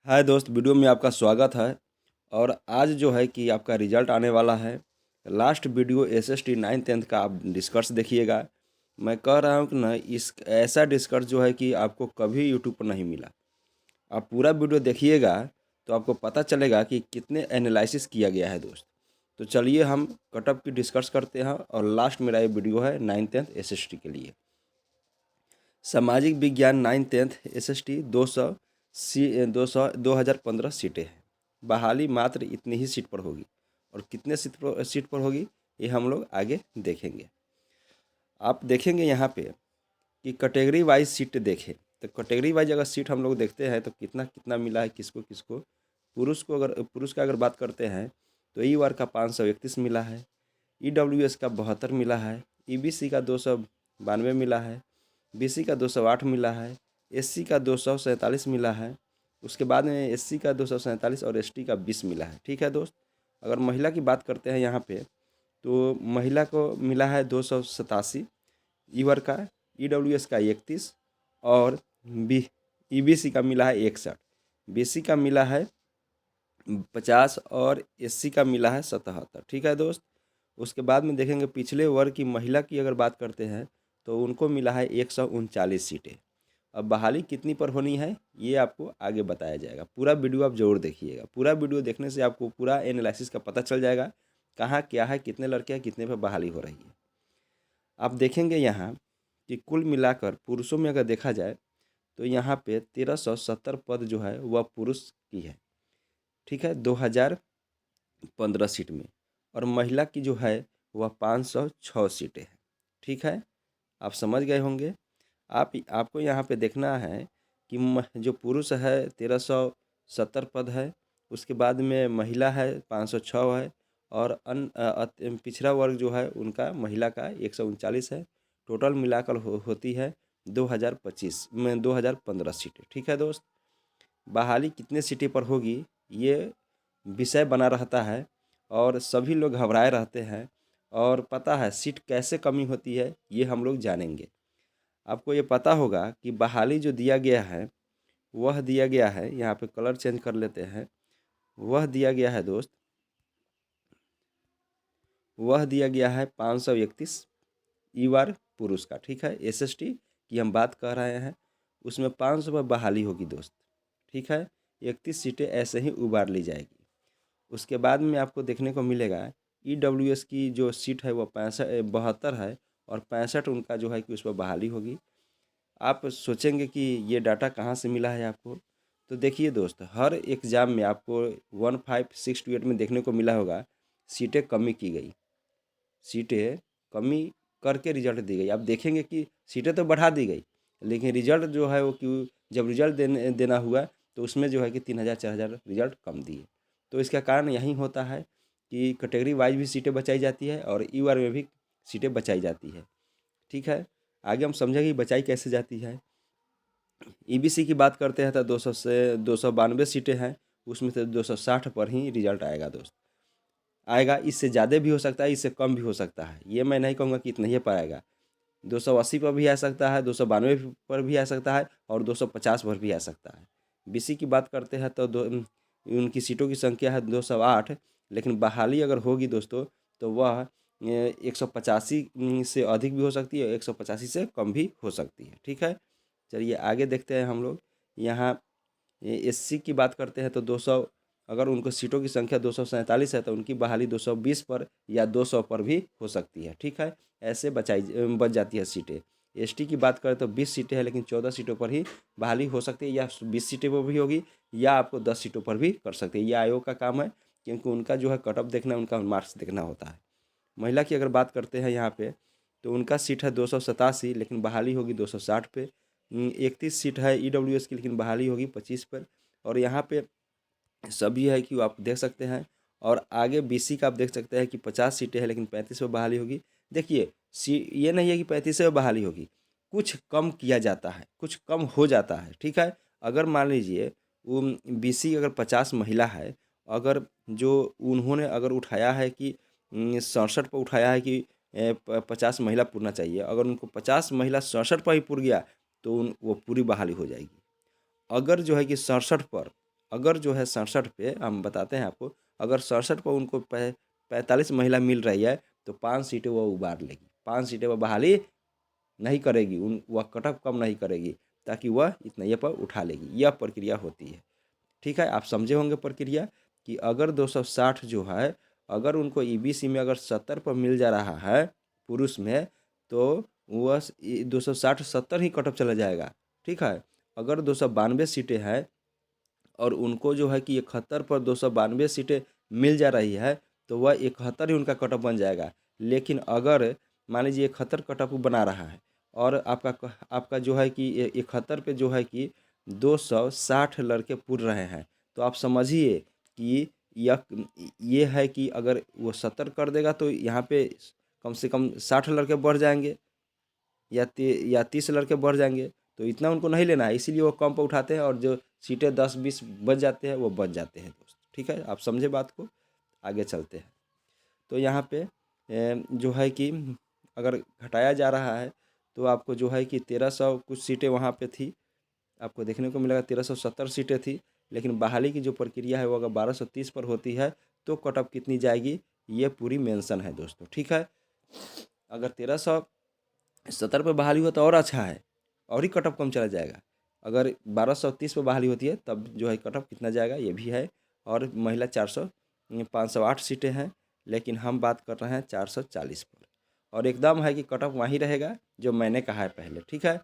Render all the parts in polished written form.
हाय दोस्त, वीडियो में आपका स्वागत है। और आज जो है कि आपका रिजल्ट आने वाला है। Last video SST 9th 10th का आप डिस्कर्स देखिएगा। मैं कह रहा हूँ कि ना, इस ऐसा डिस्कर्स जो है कि आपको कभी यूट्यूब पर नहीं मिला। आप पूरा वीडियो देखिएगा तो आपको पता चलेगा कि कितने एनालिसिस किया गया है दोस्त। तो चलिए हम कटअप की डिस्कस करते हैं। और लास्ट मेरा ये वीडियो है 9th 10th एसएसटी के लिए। सामाजिक विज्ञान 9th 10th एसएसटी 2015 सीटें हैं। बहाली मात्र इतनी ही सीट पर होगी। और कितने सीट पर होगी ये हम लोग आगे देखेंगे। आप देखेंगे यहाँ पे कि कैटेगरी वाइज सीट देखें तो कैटेगरी वाइज अगर सीट हम लोग देखते हैं तो कितना कितना मिला है किसको किसको। पुरुष का अगर बात करते हैं तो ई का 531 मिला है। ईडब्ल्यूएस का 72 मिला है। ईबीसी का 292 मिला है। बीसी का 208 मिला है। एससी का 247 मिला है। उसके बाद में एससी का 247 और एसटी का 20 मिला है। ठीक है दोस्त। अगर महिला की बात करते हैं यहाँ पे तो महिला को मिला है 287 ईवर का। ईडब्ल्यूएस का 31 और बी ईबीसी का मिला है 61। बीसी का मिला है 50 और एससी का मिला है 77। ठीक है दोस्त। उसके बाद में देखेंगे पिछले वर्ग की महिला की अगर बात करते हैं तो उनको मिला है 139 सीटें। अब बहाली कितनी पर होनी है ये आपको आगे बताया जाएगा। पूरा वीडियो आप जरूर देखिएगा। पूरा वीडियो देखने से आपको पूरा एनालिसिस का पता चल जाएगा कहाँ क्या है, कितने लड़के हैं, कितने पर बहाली हो रही है। आप देखेंगे यहाँ कि कुल मिलाकर पुरुषों में अगर देखा जाए तो यहाँ पे 1370 पद जो है वह पुरुष की है। ठीक है, 2015 सीट में। और महिला की जो है वह 506 सीटें हैं। ठीक है, आप समझ गए होंगे। आपको यहाँ पे देखना है कि जो पुरुष है 1370 पद है। उसके बाद में महिला है 506 है। और पिछड़ा वर्ग जो है उनका महिला का 139 है। टोटल मिलाकर होती है 2025 में 2015 सीटें। ठीक है दोस्त। बहाली कितने सीटें पर होगी ये विषय बना रहता है और सभी लोग घबराए रहते हैं। और पता है सीट कैसे कमी होती है ये हम लोग जानेंगे। आपको ये पता होगा कि बहाली जो दिया गया है वह दिया गया है, यहाँ पे कलर चेंज कर लेते हैं। वह दिया गया है दोस्त, वह दिया गया है 531 ईवार पुरुष का। ठीक है, एसएसटी की हम बात कर रहे हैं। उसमें 500 पर बहाली होगी दोस्त। ठीक है, 31 सीटें ऐसे ही उबार ली जाएगी। उसके बाद में आपको देखने को मिलेगा ईडब्ल्यूएस की जो सीट है वो 72 है। और 65 उनका जो है कि उस पर बहाली होगी। आप सोचेंगे कि ये डाटा कहाँ से मिला है आपको। तो देखिए दोस्त, हर एग्ज़ाम में आपको 1568 में देखने को मिला होगा सीटें कमी की गई। सीटें कमी करके रिजल्ट दी गई। आप देखेंगे कि सीटें तो बढ़ा दी गई लेकिन रिजल्ट जो है वो क्यों, जब रिजल्ट देना हुआ तो उसमें जो है कि 3000 4000 रिजल्ट कम दिए। तो इसका कारण यही होता है कि कैटेगरी वाइज भी सीटें बचाई जाती है और ईआर में भी सीटें बचाई जाती है। ठीक है, आगे हम समझेंगे कि बचाई कैसे जाती है। ईबीसी की बात करते हैं तो 200 से 292 सीटें हैं। उसमें से 260 पर ही रिजल्ट आएगा दोस्त। आएगा, इससे ज़्यादा भी हो सकता है, इससे कम भी हो सकता है। ये मैं नहीं कहूँगा कि इतना ही पर आएगा। 280 पर भी आ सकता है, 292 पर भी आ सकता है और 250 पर भी आ सकता है। बीसी की बात करते हैं तो उनकी सीटों की संख्या है 208। लेकिन बहाली अगर होगी दोस्तों तो वह 185 से अधिक भी हो सकती है, 185 से कम भी हो सकती है। ठीक है, चलिए आगे देखते हैं हम लोग। यहाँ एससी की बात करते हैं तो 200, अगर उनको सीटों की संख्या 247 है तो उनकी बहाली 220 पर या 200 पर भी हो सकती है। ठीक है, ऐसे बच जाती है सीटें। एसटी की बात करें तो 20 सीटें हैं लेकिन 14 सीटों पर ही बहाली हो सकती है, या 20 सीटों पर भी होगी या आपको 10 सीटों पर भी कर सकते हैं। यह आयोग का काम है क्योंकि उनका जो है कट ऑफ देखना, उनका मार्क्स देखना होता है। महिला की अगर बात करते हैं यहाँ पे तो उनका सीट है 287 लेकिन बहाली होगी 260 पे। 31 सीट है ईडब्ल्यूएस की लेकिन बहाली होगी 25 पर। और यहाँ पे सभी है कि आप देख सकते हैं। और आगे बीसी का आप देख सकते हैं कि 50 सीटें हैं लेकिन 35 पे बहाली होगी। देखिए ये नहीं है कि 35 पे बहाली होगी, कुछ कम किया जाता है, कुछ कम हो जाता है। ठीक है, अगर मान लीजिए वो बीसी अगर 50 महिला है, अगर जो उन्होंने अगर उठाया है कि 67 पर उठाया है कि 50 महिला पुरना चाहिए, अगर उनको 50 महिला 67 पर ही पुर गया तो वो पूरी बहाली हो जाएगी। अगर जो है कि 67 पर अगर जो है 67 पे हम बताते हैं आपको, अगर 67 पर उनको 45 महिला मिल रही है तो 5 सीटें वह उबार लेगी, 5 सीटें वह बहाली नहीं करेगी, वह कट ऑफ कम नहीं करेगी, ताकि वह इतना ये पर उठा लेगी। यह प्रक्रिया होती है। ठीक है, आप समझे होंगे प्रक्रिया कि अगर 260 जो है, अगर उनको ईबीसी में अगर 70 पर मिल जा रहा है पुरुष में, तो वह 260 70 ही कट ऑफ चला जाएगा। ठीक है, अगर 292 सीटें हैं और उनको जो है कि 71 पर 292 सीटें मिल जा रही है, तो वह 71 ही उनका कट ऑफ बन जाएगा। लेकिन अगर मान लीजिए 71 कट ऑफ बना रहा है और आपका जो है कि 71 पे जो है कि 260 लड़के पुर रहे हैं, तो आप समझिए कि यह ये है कि अगर वो 70 कर देगा तो यहाँ पे कम से कम 60 लड़के बढ़ जाएंगे या 30 लड़के बढ़ जाएंगे। तो इतना उनको नहीं लेना है, इसीलिए वो कम पर उठाते हैं और जो सीटें 10-20 बच जाते हैं वो बच जाते हैं दोस्त। ठीक है, आप समझे बात को, आगे चलते हैं। तो यहाँ पे जो है कि अगर घटाया जा रहा है तो आपको जो है कि 1300 कुछ सीटें वहाँ पे थी, आपको देखने को मिलेगा 1370 सीटें थी। लेकिन बहाली की जो प्रक्रिया है वो अगर 1230 पर होती है तो कट ऑफ कितनी जाएगी, ये पूरी मेंशन है दोस्तों। ठीक है, अगर 1370 पे बहाली हो तो और अच्छा है, और ही कट ऑफ कम चला जाएगा। अगर 1230 पे बहाली होती है तब जो है कट ऑफ कितना जाएगा ये भी है। और महिला 508 सीटें हैं, लेकिन हम बात कर रहे हैं 440 पर, और एकदम है कि कट ऑफ वहीं रहेगा जो मैंने कहा है पहले। ठीक है,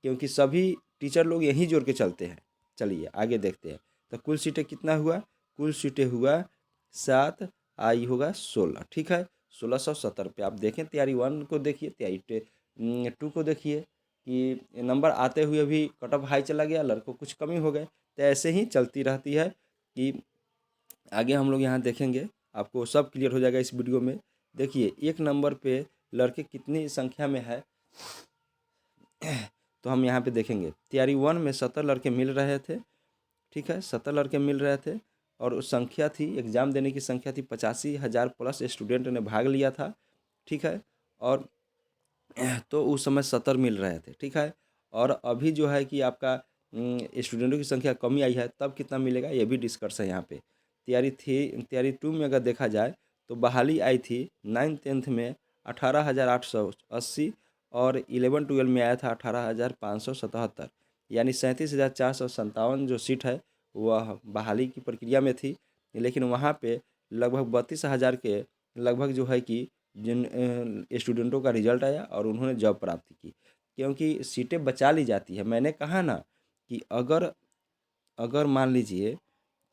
क्योंकि सभी टीचर लोग यहीं जोड़ के चलते हैं। चलिए आगे देखते हैं। तो कुल सीटें कितना हुआ, कुल सीटें हुआ 7, आई होगा 16। ठीक है, 1670 पे आप देखें, तैयारी 1 को देखिए, तैयारी 2 को देखिए कि नंबर आते हुए भी कट ऑफ हाई चला गया, लड़कों कुछ कमी हो गए। तो ऐसे ही चलती रहती है कि आगे हम लोग यहाँ देखेंगे, आपको सब क्लियर हो जाएगा इस वीडियो में। देखिए 1 नंबर पे लड़के कितनी संख्या में है, तो हम यहाँ पे देखेंगे तैयारी 1 में 70 लड़के मिल रहे थे। ठीक है, 70 लड़के मिल रहे थे और संख्या थी, एग्ज़ाम देने की संख्या थी 85,000 प्लस स्टूडेंट ने भाग लिया था। ठीक है, और तो उस समय 70 मिल रहे थे। ठीक है, और अभी जो है कि आपका स्टूडेंटों की संख्या कमी आई है, तब कितना मिलेगा ये भी डिस्कस है यहाँ पे। तैयारी 2 में अगर देखा जाए तो बहाली आई थी 9th-10th में 18,880 और 11-12 में आया था 18,577, यानी 37,457 जो सीट है वह बहाली की प्रक्रिया में थी। लेकिन वहाँ पे लगभग 32,000 के लगभग जो है कि जिन स्टूडेंटों का रिजल्ट आया और उन्होंने जॉब प्राप्त की, क्योंकि सीटें बचा ली जाती है। मैंने कहा ना कि अगर अगर मान लीजिए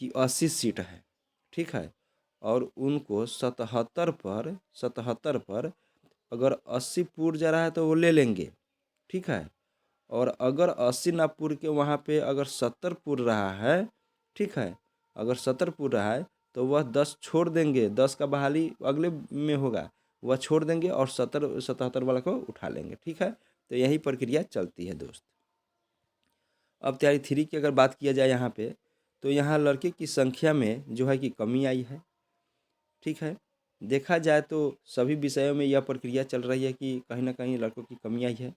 कि 80 सीट है, ठीक है, और उनको 77 पर अगर 80 पूर जा रहा है तो वो ले लेंगे। ठीक है, और अगर 80 ना पूर के वहाँ पे अगर 70 पूर रहा है, ठीक है, अगर 70 पूर रहा है तो वह 10 छोड़ देंगे, 10 का बहाली अगले में होगा, वह छोड़ देंगे और 77 वाला को उठा लेंगे। ठीक है, तो यही प्रक्रिया चलती है दोस्त। अब तैयारी 3 की अगर बात किया जाए यहाँ पे, तो यहाँ लड़के की संख्या में जो है कि कमी आई है। ठीक है, देखा जाए तो सभी विषयों में यह प्रक्रिया चल रही है कि कहीं ना कहीं लड़कों की कमी आई है।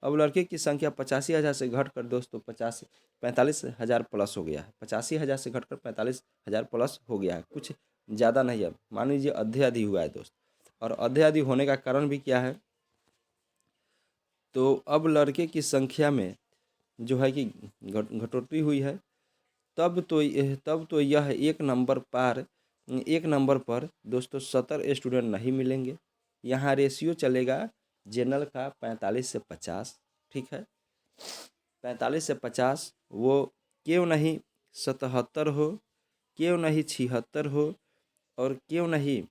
अब लड़के की संख्या 85,000 से घटकर दोस्तों 45,000 प्लस हो गया है। 85,000 से घटकर 45,000 प्लस हो गया है, कुछ ज़्यादा नहीं है। मान लीजिए आधे आधी हुआ है दोस्त, और आधे आधी होने का कारण भी क्या है, तो अब लड़के की संख्या में जो है कि घटोतरी हुई है। तब तो यह एक नंबर पर दोस्तों 70 स्टूडेंट नहीं मिलेंगे। यहाँ रेशियो चलेगा जनरल का 45 से 50। ठीक है, 45 से 50, वो क्यों नहीं 77 हो, क्यों नहीं 76 हो, और क्यों नहीं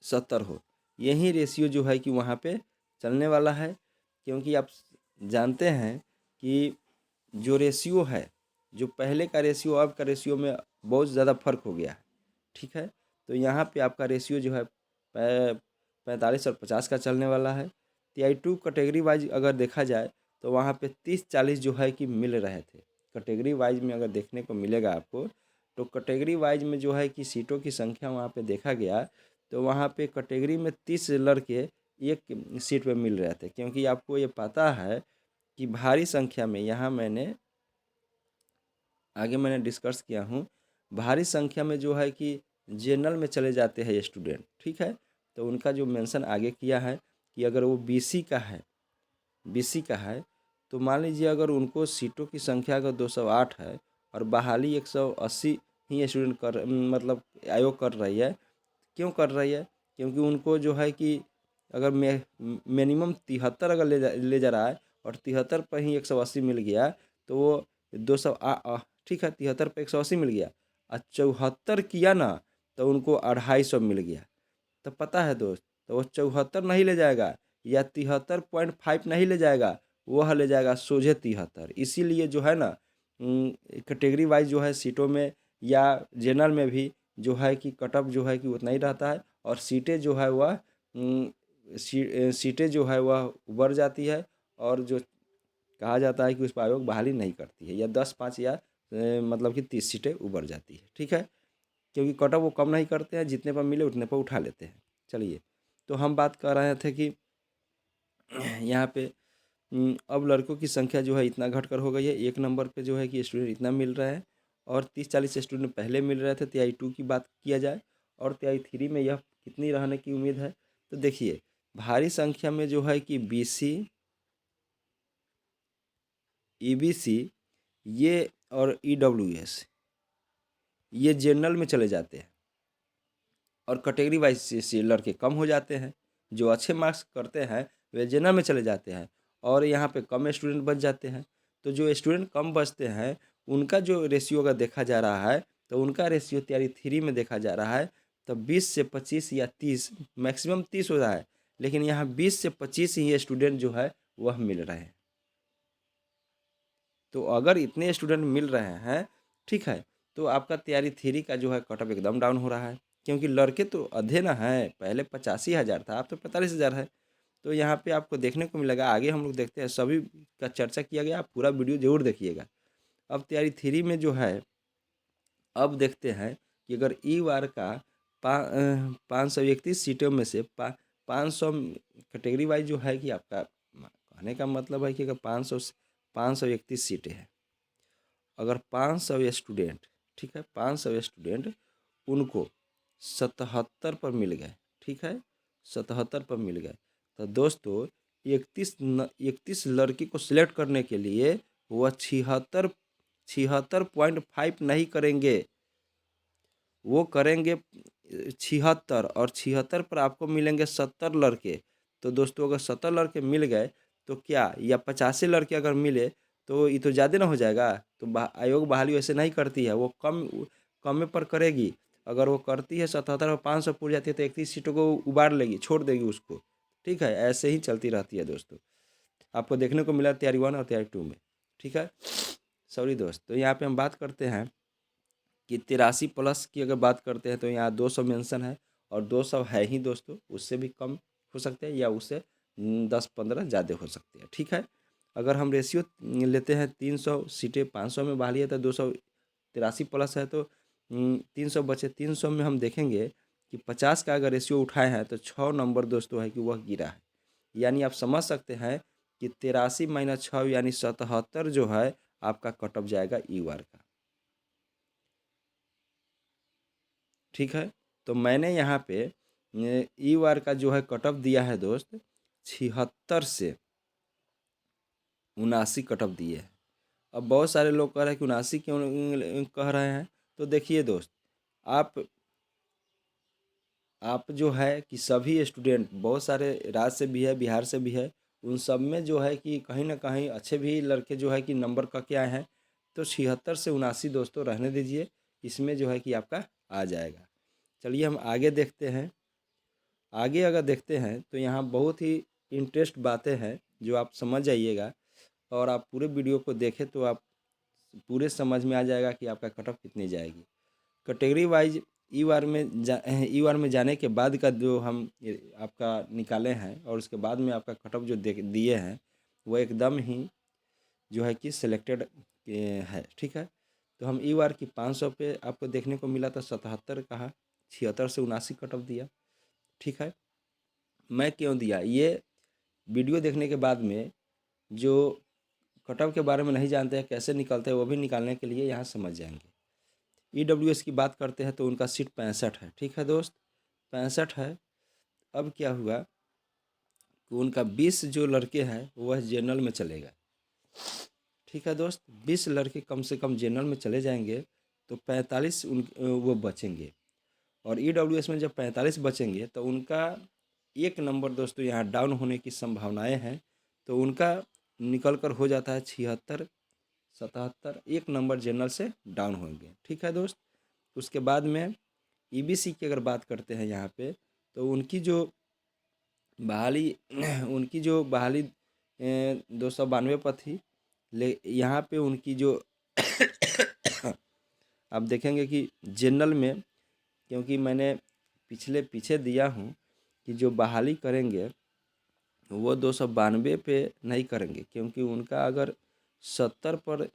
70 हो। यही रेशियो जो है कि वहाँ पे चलने वाला है, क्योंकि आप जानते हैं कि जो रेशियो है, जो पहले का रेशियो अब का रेशियो में बहुत ज़्यादा फर्क हो गया है। ठीक है, तो यहाँ पे आपका रेशियो जो है 45 और 50 का चलने वाला है। TI2 कैटेगरी वाइज अगर देखा जाए तो वहाँ पे 30-40 जो है कि मिल रहे थे। कैटेगरी वाइज में अगर देखने को मिलेगा आपको, तो कैटेगरी वाइज में जो है कि सीटों की संख्या वहाँ पे देखा गया, तो वहाँ पे कैटेगरी में 30 लड़के एक सीट पे मिल रहे थे। क्योंकि आपको ये पता है कि भारी संख्या में यहाँ मैंने आगे मैंने डिस्कस किया हूँ, भारी संख्या में जो है कि जनरल में चले जाते हैं स्टूडेंट, ठीक है। तो उनका जो मेंशन आगे किया है कि अगर वो बीसी का है, बीसी का है, तो मान लीजिए अगर उनको सीटों की संख्या अगर 208 है और बहाली 180 ही स्टूडेंट कर मतलब आयोग कर रही है। क्यों कर रही है? क्योंकि उनको जो है कि अगर मिनिमम 73 अगर ले जा रहा है और 73 पर ही 180 मिल गया, तो वो 200 ठीक है, 73 पर 180 मिल गया और 74 किया ना, तो उनको 250 मिल गया। तो पता है दोस्त, तो वो 74 नहीं ले जाएगा या 73.5 नहीं ले जाएगा, वह ले जाएगा सोझे 73। इसीलिए जो है ना, कैटेगरी वाइज जो है सीटों में या जनरल में भी जो है कि कटअप जो है कि उतना ही रहता है और सीटें जो है वह सीटें जो है वह बढ़ जाती है और जो कहा जाता है कि उस पर आयोग बहाली नहीं करती है, या 10-5 या मतलब कि 30 सीटें उबर जाती है, ठीक है। क्योंकि कटअप वो कम नहीं करते हैं, जितने पर मिले उतने पर उठा लेते हैं। चलिए, तो हम बात कर रहे थे कि यहाँ पे अब लड़कों की संख्या जो है इतना घटकर हो गई है, 1 नंबर पे जो है कि स्टूडेंट इतना मिल रहा है और 30-40 स्टूडेंट पहले मिल रहे थे। तिहाई 2 की बात किया जाए और तिहाई 3 में यह कितनी रहने की उम्मीद है? तो देखिए, भारी संख्या में जो है कि बीसी, ईबीसी ये और ईडब्ल्यूएस ये जनरल में चले जाते हैं और कैटेगरी वाइज से लड़के कम हो जाते हैं। जो अच्छे मार्क्स करते हैं वे जनरल में चले जाते हैं और यहाँ पे कम स्टूडेंट बच जाते हैं। तो जो स्टूडेंट कम बचते हैं उनका जो रेशियो अगर देखा जा रहा है, तो उनका रेशियो तैयारी 3 में देखा जा रहा है, तो 20 से 25 या 30, मैक्सिमम 30 हो रहा है, लेकिन यहाँ 20 से 25 ही स्टूडेंट जो है वह मिल रहे हैं। तो अगर इतने स्टूडेंट मिल रहे हैं, ठीक है, तो आपका तैयारी 3 का जो है कटअप एकदम डाउन हो रहा है, क्योंकि लड़के तो आधे ना हैं। पहले 85,000 था, अब तो 45,000 है। तो यहाँ पे आपको देखने को मिलेगा, आगे हम लोग देखते हैं, सभी का चर्चा किया गया, आप पूरा वीडियो जरूर देखिएगा। अब तैयारी 3 में जो है, अब देखते हैं कि अगर ई वार का 531 सीटों में से 500 कैटेगरी वाइज जो है कि आपका कहने का मतलब है कि अगर 531 सीटें हैं, अगर 500 स्टूडेंट, ठीक है, 500 स्टूडेंट उनको 77 पर मिल गए, ठीक है, 77 पर मिल गए, तो दोस्तों 31 लड़की को सिलेक्ट करने के लिए वह 76.5 नहीं करेंगे, वो करेंगे 76, और 76 पर आपको मिलेंगे 70 लड़के। तो दोस्तों अगर 70 लड़के मिल गए तो क्या, या 85 लड़के अगर मिले तो ये तो ज़्यादा ना हो जाएगा। तो आयोग बहाली वैसे नहीं करती है, वो कम पर करेगी। अगर वो करती है 77 और 500 पूरी जाती है तो 31 सीटों को उबार लेगी, छोड़ देगी उसको, ठीक है। ऐसे ही चलती रहती है दोस्तों, आपको देखने को मिला तैयारी 1 और तैयारी 2 में, ठीक है। सॉरी दोस्त, तो यहाँ पे हम बात करते हैं कि 83 प्लस की अगर बात करते हैं तो यहाँ 200 मेंशन है और 200 है ही दोस्तों, उससे भी कम हो सकते हैं या उससे 10-15 ज़्यादा हो सकते हैं, ठीक है। अगर हम रेशियो लेते हैं 300 सीटें 500 में बहाली है तो 283 प्लस है, तो 300 बचे। 300 में हम देखेंगे कि 50 का अगर रेशियो उठाए हैं तो 6 नंबर दोस्तों है कि वह गिरा है। यानी आप समझ सकते हैं कि 83 - 6 यानी 77 जो है आपका कटअप जाएगा ई वार का, ठीक है। तो मैंने यहाँ पे ई वार का जो है कटअप दिया है दोस्त, 76 से 79 कटअप दिए हैं। अब बहुत सारे लोग कह रहे हैं कि 79 क्यों कह रहे हैं, तो देखिए दोस्त, आप आप जो है कि सभी स्टूडेंट, बहुत सारे राज्य से भी है, बिहार से भी है, उन सब में जो है कि कहीं ना कहीं अच्छे भी लड़के जो है कि नंबर का क्या है। तो 76 से 79 दोस्तों रहने दीजिए, इसमें जो है कि आपका आ जाएगा। चलिए हम आगे देखते हैं। आगे अगर देखते हैं तो यहाँ बहुत ही इंटरेस्ट बातें हैं जो आप समझ जाइएगा, और आप पूरे वीडियो को देखें तो आप पूरे समझ में आ जाएगा कि आपका कटअप कितनी जाएगी। कैटेगरी वाइज ई वार में जाने के बाद का जो हम आपका निकाले हैं और उसके बाद में आपका कटअप जो दिए हैं वो एकदम ही जो है कि सिलेक्टेड है, ठीक है। तो हम ई वार की 500 पे आपको देखने को मिला था 77 कहा, 76 से 79 कटअप दिया, ठीक है। मैं क्यों दिया ये वीडियो देखने के बाद में, जो कट ऑफ के बारे में नहीं जानते हैं, कैसे निकलते हैं, वो भी निकालने के लिए यहाँ समझ जाएंगे। EWS की बात करते हैं तो उनका सीट 65 है, ठीक है दोस्त, 65 है। अब क्या हुआ कि उनका 20 जो लड़के हैं वह जनरल में चलेगा, ठीक है दोस्त, 20 लड़के कम से कम जनरल में चले जाएंगे तो 45 वो बचेंगे। और EWS में जब 45 बचेंगे तो उनका एक नंबर दोस्तों यहाँ डाउन होने की संभावनाएं हैं, तो उनका निकल कर हो जाता है 76 77, एक नंबर जनरल से डाउन होंगे, ठीक है दोस्त। उसके बाद में EBC की अगर बात करते हैं यहाँ पे तो उनकी जो बहाली उनकी जो बहाली 292 पर थी, ले यहाँ पे उनकी जो आप देखेंगे कि जनरल में, क्योंकि मैंने पीछे दिया हूँ कि जो बहाली करेंगे वो 292 पे नहीं करेंगे, क्योंकि उनका अगर 70 पर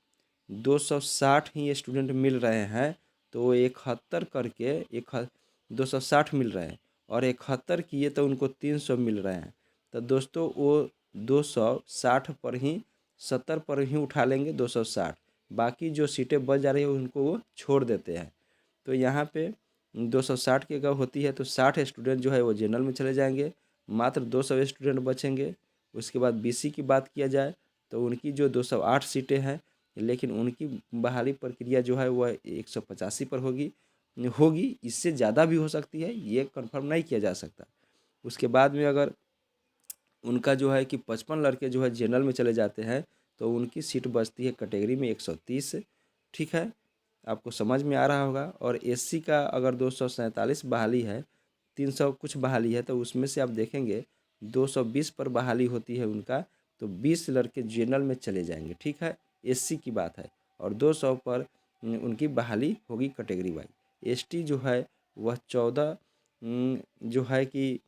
260 ही स्टूडेंट मिल रहे हैं तो वो 71 करके 260 मिल रहे हैं, और 71 किए तो उनको 300 मिल रहे हैं। तो दोस्तों वो 260 पर ही 70 पर ही उठा लेंगे 260, बाकी जो सीटें बच जा रही है उनको वो छोड़ देते हैं। तो यहाँ पे 260 की अगर होती है तो 60 स्टूडेंट जो है वो जनरल में चले जाएंगे, मात्र 200 स्टूडेंट बचेंगे। उसके बाद BC की बात किया जाए तो उनकी जो 208 सीटें हैं, लेकिन उनकी बहाली प्रक्रिया जो है वह 185 पर होगी इससे ज़्यादा भी हो सकती है, ये कंफर्म नहीं किया जा सकता। उसके बाद में अगर उनका जो है कि 55 लड़के जो है जनरल में चले जाते हैं तो उनकी सीट बचती है कैटेगरी में 130, ठीक है, आपको समझ में आ रहा होगा। और SC का अगर 247 बहाली है, 300 कुछ बहाली है, तो उसमें से आप देखेंगे 220 पर बहाली होती है उनका, तो 20 लड़के जनरल में चले जाएंगे, ठीक है, SC की बात है। और 200 पर उनकी बहाली होगी कैटेगरी वाइज। ST जो है वह 14 जो है कि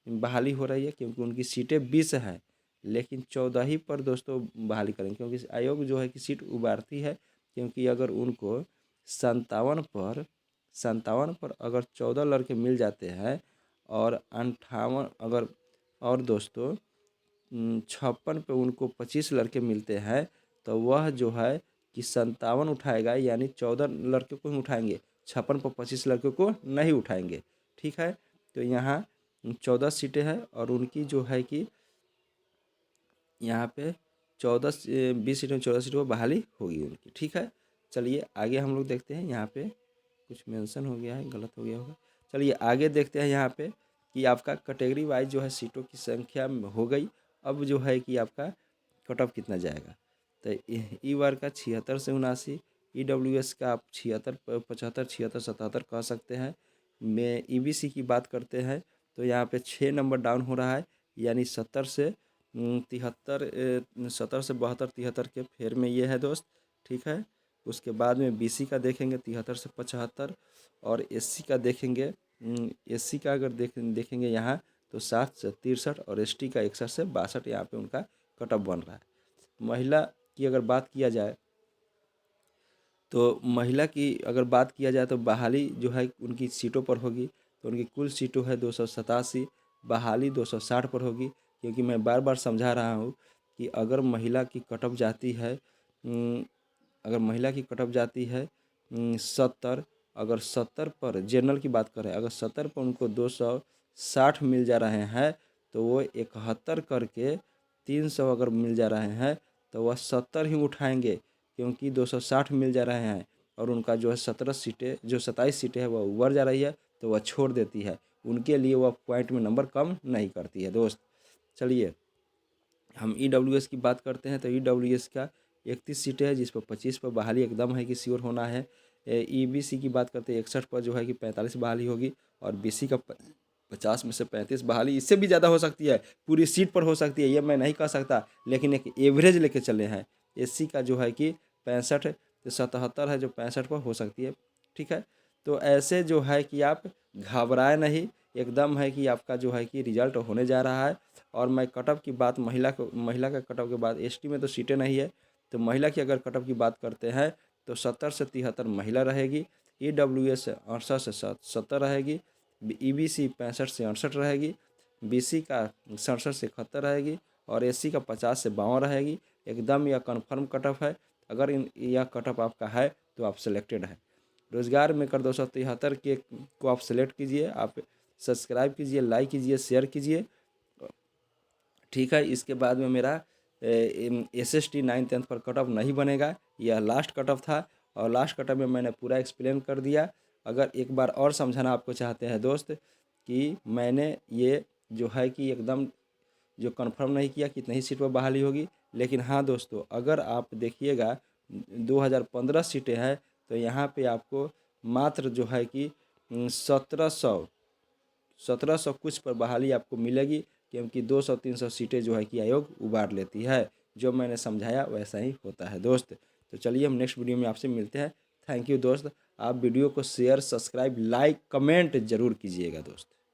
बहाली हो रही है, क्योंकि उनकी सीटें 20 है, लेकिन 14 ही पर दोस्तों बहाली करेंगे, क्योंकि आयोग जो है कि सीट उबारती है, क्योंकि अगर उनको 57 पर अगर 14 लड़के मिल जाते हैं और 58 अगर, और दोस्तों 56 पे उनको 25 लड़के मिलते हैं तो वह जो है कि 57 उठाएगा, यानी 14 लड़के को ही उठाएंगे, 56 पर 25 लड़के को नहीं उठाएंगे, ठीक है। तो यहाँ 14 सीटें हैं और उनकी जो है कि यहाँ पे 20 सीटों में 14 सीटों पर बहाली होगी उनकी, ठीक है। चलिए आगे हम लोग देखते हैं, यहाँ पे कुछ मेंशन हो गया है, गलत हो गया होगा। चलिए आगे देखते हैं यहाँ पे कि आपका कैटेगरी वाइज जो है सीटों की संख्या हो गई। अब जो है कि आपका कट ऑफ कितना जाएगा, तो ई वार का 76 से 79, EWS का आप 76 75 76 77 कह सकते हैं। में EBC की बात करते हैं तो यहाँ पे 6 नंबर डाउन हो रहा है, यानी 70 से 73, 70 से 72 73 के फेर में ये है दोस्त, ठीक है। उसके बाद में BC का देखेंगे 73 से 75, और SC का देखेंगे, SC का अगर देखेंगे यहाँ तो 7 से 63, और ST का 61 से 62 यहाँ पे उनका कट ऑफ बन रहा है। महिला की अगर बात किया जाए तो महिला की अगर बात किया जाए तो बहाली जो है उनकी सीटों पर होगी, तो उनकी कुल सीटों है 287, बहाली 260 पर होगी, क्योंकि मैं बार बार समझा रहा हूँ कि अगर महिला की कट ऑफ जाती है, अगर महिला की कट ऑफ जाती है 70, अगर 70 पर जनरल की बात करें, अगर 70 पर उनको 260 मिल जा रहे हैं तो वो 71 करके 300 अगर मिल जा रहे हैं तो वह 70 ही उठाएंगे, क्योंकि 260 मिल जा रहे हैं और उनका जो है 17 सीटें, जो 27 सीटें हैं वह उबर जा रही है, तो वह छोड़ देती है, उनके लिए वह पॉइंट में नंबर कम नहीं करती है दोस्त। चलिए हम EWS की बात करते हैं तो EWS का 31 सीटें हैं, जिस पर 25 पर बहाली एकदम है कि श्योर होना है। EBC की बात करते हैं 61 पर जो है कि 45 बहाली होगी, और BC का 50 में से 35 बहाली, इससे भी ज़्यादा हो सकती है, पूरी सीट पर हो सकती है, ये मैं नहीं कह सकता, लेकिन एक एवरेज लेके चले हैं। SC का जो है कि 65 से 77 है, जो 65 पर हो सकती है, ठीक है। तो ऐसे जो है कि आप घबराए नहीं, एकदम है कि आपका जो है कि रिजल्ट होने जा रहा है। और मैं कट ऑफ की बात महिला का कट ऑफ के बाद ST में तो सीटें नहीं है, तो महिला की अगर कट ऑफ की बात करते हैं तो 70 से 73 महिला रहेगी, EWS 68 से 70 रहेगी, EBC 65 से 68 रहेगी, BC का 67 से 71 रहेगी, और SC का 50 से 52 रहेगी, एकदम यह कन्फर्म कट ऑफ है। अगर यह कट ऑफ आपका है तो आप सिलेक्टेड हैं। रोजगार मेकर 273 के को आप सेलेक्ट कीजिए, आप सब्सक्राइब कीजिए, लाइक कीजिए, शेयर कीजिए, ठीक है। इसके बाद में मेरा SST 9th-10th पर कट ऑफ नहीं बनेगा, यह लास्ट कट ऑफ था और लास्ट कट ऑफ में मैंने पूरा एक्सप्लेन कर दिया। अगर एक बार और समझाना आपको चाहते हैं दोस्त कि मैंने ये जो है कि एकदम जो कंफर्म नहीं किया कितनी ही सीट पर बहाली होगी, लेकिन हाँ दोस्तों, अगर आप देखिएगा 2015 सीटें हैं तो यहाँ पे आपको मात्र जो है कि 1700 कुछ पर बहाली आपको मिलेगी, क्योंकि 200-300 सीटें जो है कि आयोग उबार लेती है। जो मैंने समझाया वैसा ही होता है दोस्त। तो चलिए हम नेक्स्ट वीडियो में आपसे मिलते हैं। थैंक यू दोस्त। आप वीडियो को शेयर, सब्सक्राइब, लाइक, कमेंट जरूर कीजिएगा दोस्त।